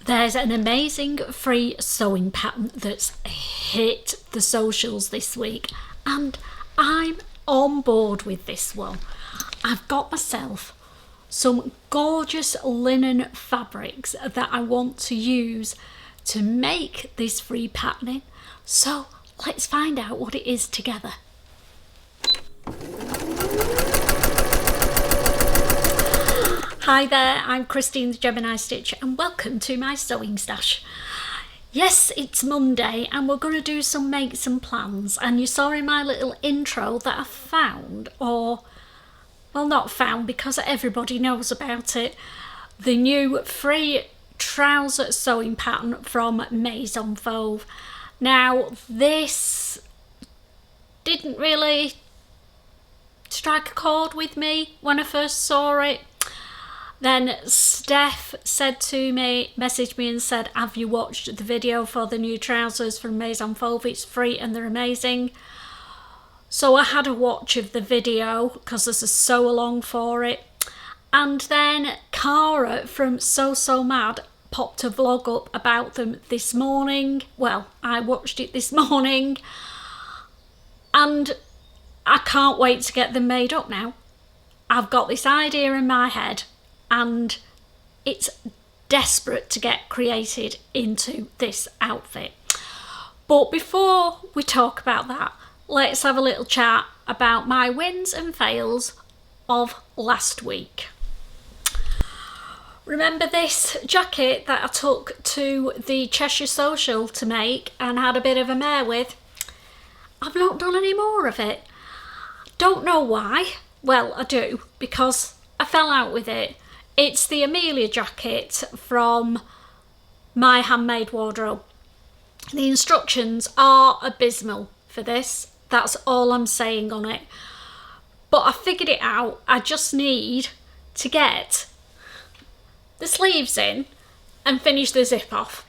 There's an amazing free sewing pattern that's hit the socials this week, and I'm on board with this one. I've got myself some gorgeous linen fabrics that I want to use to make this free patterning. So let's find out what it is together. Hi there, I'm Christine the Gemini Stitch and welcome to my sewing stash. Yes, it's Monday and we're going to do some makes and plans, and you saw in my little intro that I found, or well, not found because everybody knows about it, the new free trouser sewing pattern from Maison Fauve. Now this didn't really strike a chord with me when I first saw it. Then Steph said to me, messaged me and said, have you watched the video for the new trousers from Maison Fauve? It's free and they're amazing. So I had a watch of the video because there's a sew along for it. And then Cara from So Mad popped a vlog up about them this morning. Well, I watched it this morning and I can't wait to get them made up now. I've got this idea in my head and it's desperate to get created into this outfit. But before we talk about that, let's have a little chat about my wins and fails of last week. Remember this jacket that I took to the Cheshire Social to make and had a bit of a mare with? I've not done any more of it. Don't know why. Well, I do, because I fell out with it. It's the Amelia jacket from My Handmade Wardrobe. The instructions are abysmal for this. That's all I'm saying on it. But I figured it out. I just need to get the sleeves in and finish the zip off.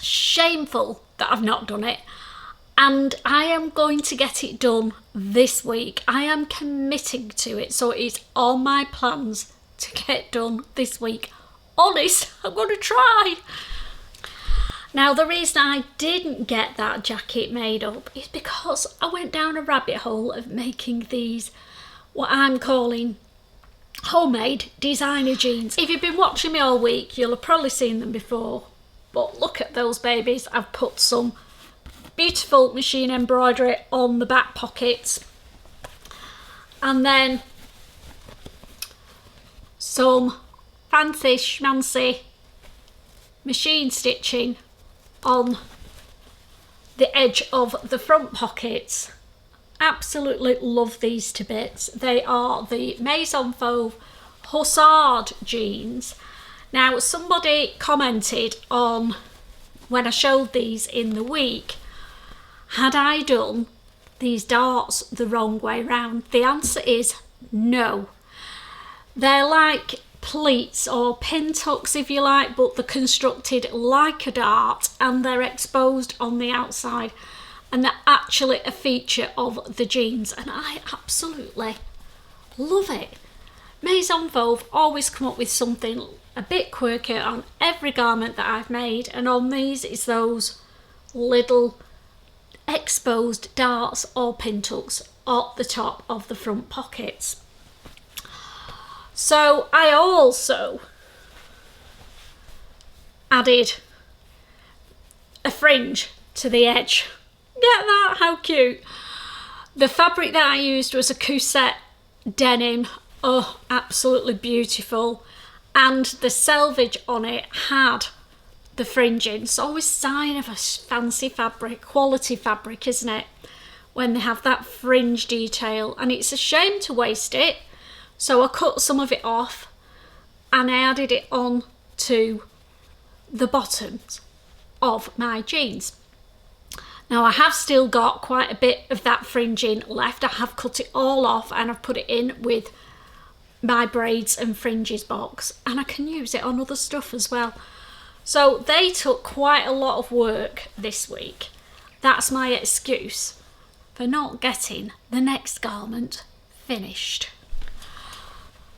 Shameful that I've not done it. And I am going to get it done this week. I am committing to it. So it's on my plans to get done this week. Honest, I'm going to try. Now, the reason I didn't get that jacket made up is because I went down a rabbit hole of making these, what I'm calling homemade designer jeans. If you've been watching me all week, you'll have probably seen them before. But look at those babies. I've put some beautiful machine embroidery on the back pockets. And then some fancy schmancy machine stitching on the edge of the front pockets. Absolutely love these to bits. They are the Maison Fauve Hussard jeans. Now, somebody commented on when I showed these in the week, had I done these darts the wrong way round? The answer is no. They're like pleats or pin tucks if you like, but they're constructed like a dart and they're exposed on the outside, and they're actually a feature of the jeans and I absolutely love it. Maison Fauve always come up with something a bit quirky on every garment that I've made, and on these it's those little exposed darts or pin tucks at the top of the front pockets. So I also added a fringe to the edge. Get that? How cute. The fabric that I used was a cousette denim. Oh, absolutely beautiful. And the selvage on it had the fringing. It's always a sign of a fancy fabric, quality fabric, isn't it? When they have that fringe detail, and it's a shame to waste it. So I cut some of it off and I added it on to the bottoms of my jeans. Now I have still got quite a bit of that fringing left. I have cut it all off and I've put it in with my braids and fringes box, and I can use it on other stuff as well. So they took quite a lot of work this week. That's my excuse for not getting the next garment finished.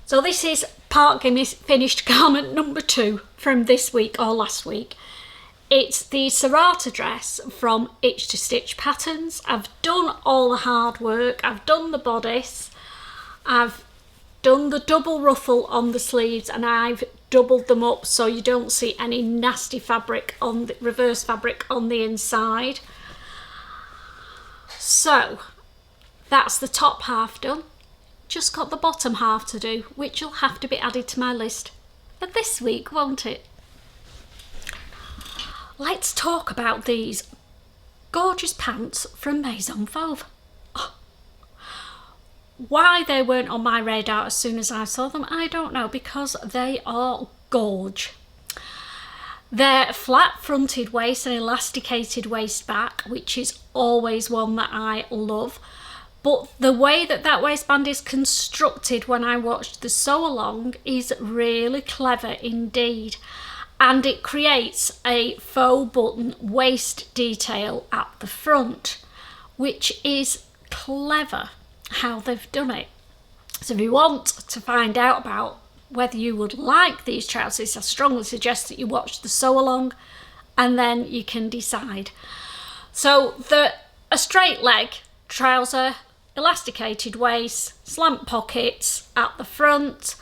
So this is part finished garment number 2 from this week or last week. It's the serrata dress from Itch to Stitch Patterns. I've done all the hard work. I've done the bodice. I've done the double ruffle on the sleeves, and I've doubled them up so you don't see any nasty fabric on the reverse fabric on the inside. So that's the top half done. Just got the bottom half to do, which will have to be added to my list for this week, won't it? Let's talk about these gorgeous pants from Maison Fauve. Oh, why they weren't on my radar as soon as I saw them, I don't know, because they are gorge. They're flat fronted waist and elasticated waist back, which is always one that I love. But the way that that waistband is constructed when I watched the sew along is really clever indeed. And it creates a faux button waist detail at the front, which is clever how they've done it. So if you want to find out about whether you would like these trousers, I strongly suggest that you watch the sew along and then you can decide. So a straight leg trouser, elasticated waist, slant pockets at the front,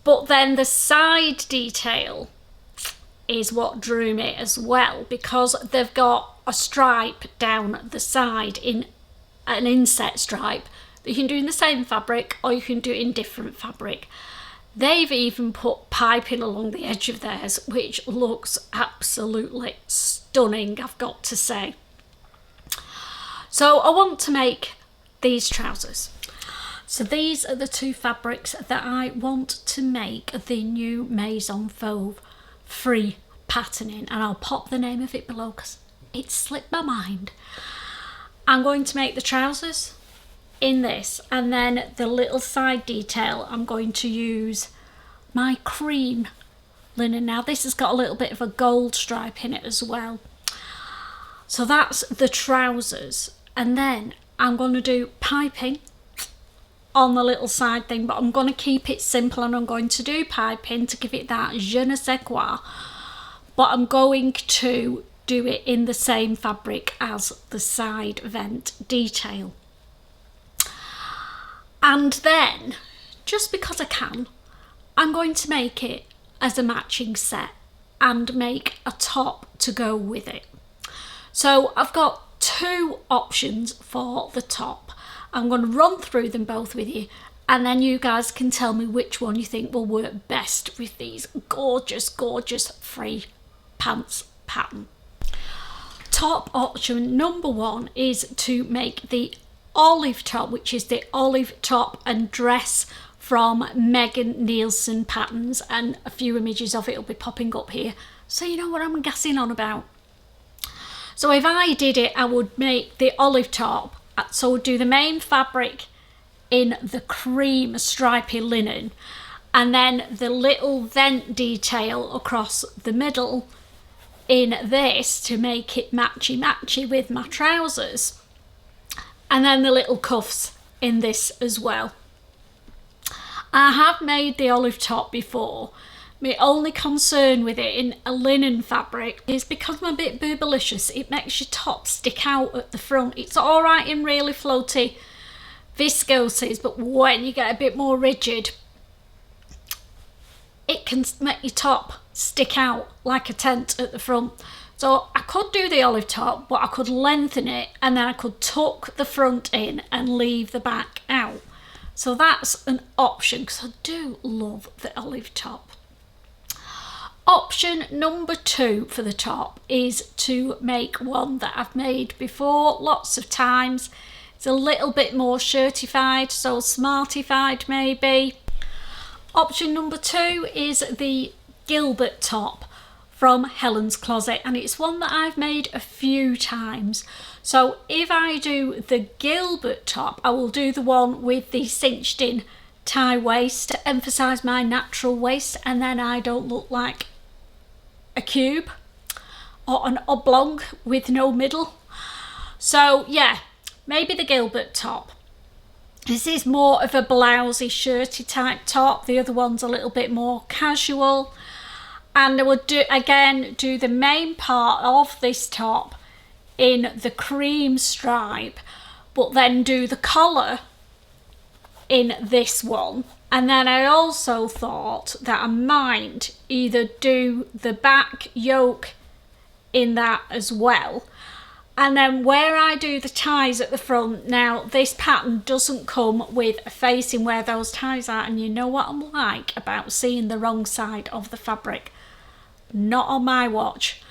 but then the side detail is what drew me as well, because they've got a stripe down the side, in an inset stripe that you can do in the same fabric or you can do it in different fabric. They've even put piping along the edge of theirs, which looks absolutely stunning, I've got to say. So I want to make these trousers. So these are the two fabrics that I want to make the new Maison Fauve free pattern in, and I'll pop the name of it below because it slipped my mind. I'm going to make the trousers in this, and then the little side detail I'm going to use my cream linen. Now this has got a little bit of a gold stripe in it as well. So that's the trousers, and then I'm going to do piping on the little side thing, but I'm going to keep it simple, and I'm going to do piping to give it that je ne sais quoi, but I'm going to do it in the same fabric as the side vent detail. And then, just because I can, I'm going to make it as a matching set and make a top to go with it. So I've got two options for the top. I'm going to run through them both with you, and then you guys can tell me which one you think will work best with these gorgeous, gorgeous free pants pattern. Top option number one is to make the olive top, which is the olive top and dress from Megan Nielsen Patterns, and a few images of it will be popping up here so you know what I'm gassing on about. So if I did it, I would make the olive top, so I would do the main fabric in the cream stripy linen, and then the little vent detail across the middle in this to make it matchy with my trousers, and then the little cuffs in this as well. I have made the olive top before. My only concern with it in a linen fabric is because I'm a bit boobalicious, it makes your top stick out at the front. It's alright in really floaty viscoses, but when you get a bit more rigid, it can make your top stick out like a tent at the front. So I could do the olive top, but I could lengthen it and then I could tuck the front in and leave the back out. So that's an option, because I do love the olive top. Option number two for the top is to make one that I've made before lots of times. It's a little bit more shirtified, so smartified maybe. Option number two is the Gilbert top from Helen's Closet, and it's one that I've made a few times. So if I do the Gilbert top, I will do the one with the cinched in tie waist to emphasize my natural waist, and then I don't look like a cube or an oblong with no middle. So yeah, maybe the Gilbert top. This is more of a blousey shirty type top. The other one's a little bit more casual. And I would do the main part of this top in the cream stripe, but then do the collar in this one. And then I also thought that I might either do the back yoke in that as well. And then where I do the ties at the front, now this pattern doesn't come with a facing where those ties are, and you know what I'm like about seeing the wrong side of the fabric. Not on my watch.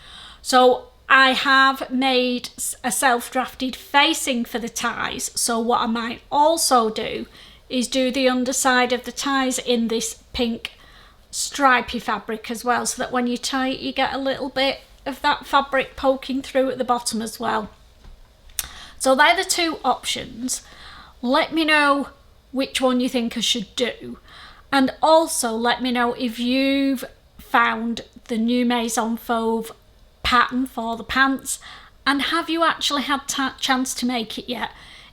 So I have made a self-drafted facing for the ties. So what I might also do is do the underside of the ties in this pink stripy fabric as well, so that when you tie it you get a little bit of that fabric poking through at the bottom as well. So they're the two options. Let me know which one you think I should do, and also let me know if you've found the new Maison Fauve pattern for the pants, and have you actually had chance to make it yet.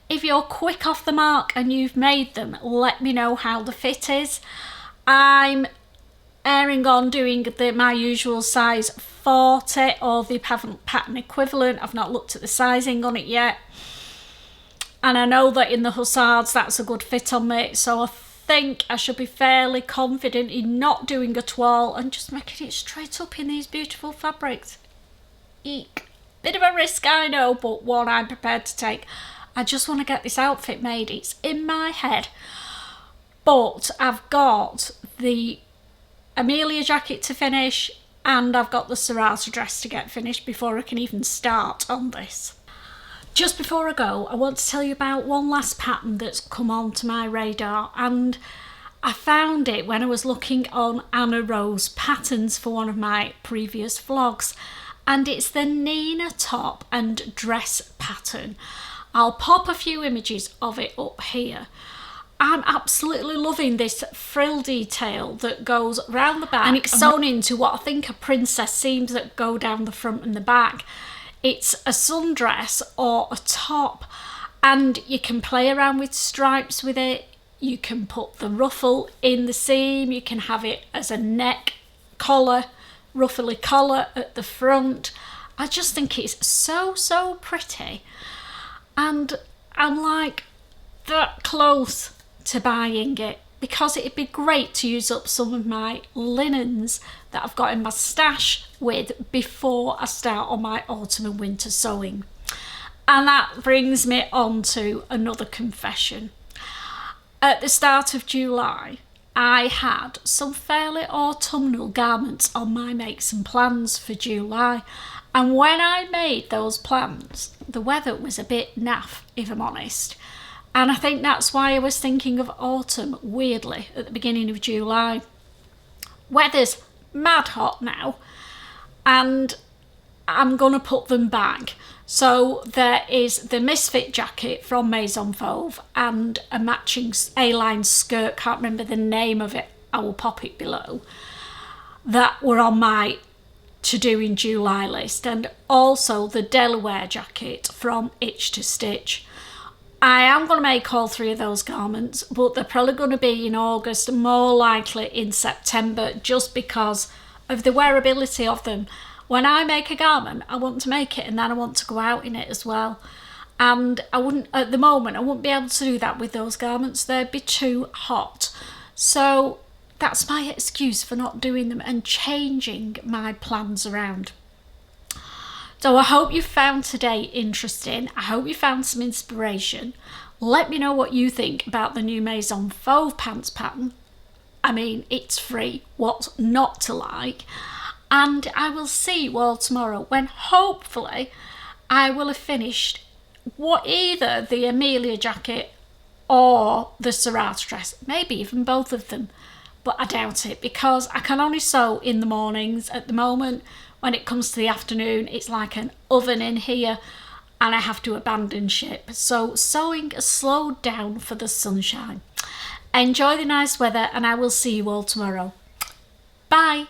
If you're quick off the mark and you've made them, let me know how the fit is. I'm erring on doing my usual size 40 or the pattern equivalent. I've not looked at the sizing on it yet, and I know that in the hussards that's a good fit on me, so I think I should be fairly confident in not doing a toile and just making it straight up in these beautiful fabrics. Eek. Bit of a risk, I know, but one I'm prepared to take. I just want to get this outfit made. It's in my head. But I've got the Amelia jacket to finish, and I've got the Serrata dress to get finished before I can even start on this. Just before I go, I want to tell you about one last pattern that's come onto my radar, and I found it when I was looking on Anna Rose patterns for one of my previous vlogs, and it's the Nina top and dress pattern. I'll pop a few images of it up here. I'm absolutely loving this frill detail that goes round the back, and it's sewn into what I think are princess seams that go down the front and the back. It's a sundress or a top, and you can play around with stripes with it. You can put the ruffle in the seam, you can have it as a neck collar, ruffly collar at the front. I just think it's so pretty, and I'm like that close to buying it, because it'd be great to use up some of my linens that I've got in my stash with before I start on my autumn and winter sewing. And that brings me on to another confession. At the start of July, I had some fairly autumnal garments on my makes and plans for July, and when I made those plans, the weather was a bit naff, if I'm honest. And I think that's why I was thinking of autumn, weirdly, at the beginning of July. Weather's mad hot now, and I'm going to put them back. So there is the Misfit jacket from Maison Fauve and a matching A-line skirt, can't remember the name of it, I will pop it below, that were on my to-do in July list, and also the Delaware jacket from Itch to Stitch. I am going to make all three of those garments, but they're probably going to be in August, more likely in September, just because of the wearability of them. When I make a garment, I want to make it and then I want to go out in it as well. And I wouldn't, at the moment, I wouldn't be able to do that with those garments. They'd be too hot. So that's my excuse for not doing them and changing my plans around. So I hope you found today interesting. I hope you found some inspiration. Let me know what you think about the new Maison Fauve pants pattern. I mean, it's free. What's not to like? And I will see you all tomorrow, when hopefully I will have finished either the Amelia jacket or the Serrata dress. Maybe even both of them. But I doubt it, because I can only sew in the mornings at the moment. When it comes to the afternoon, it's like an oven in here, and I have to abandon ship. So sewing has slowed down for the sunshine. Enjoy the nice weather, and I will see you all tomorrow. Bye.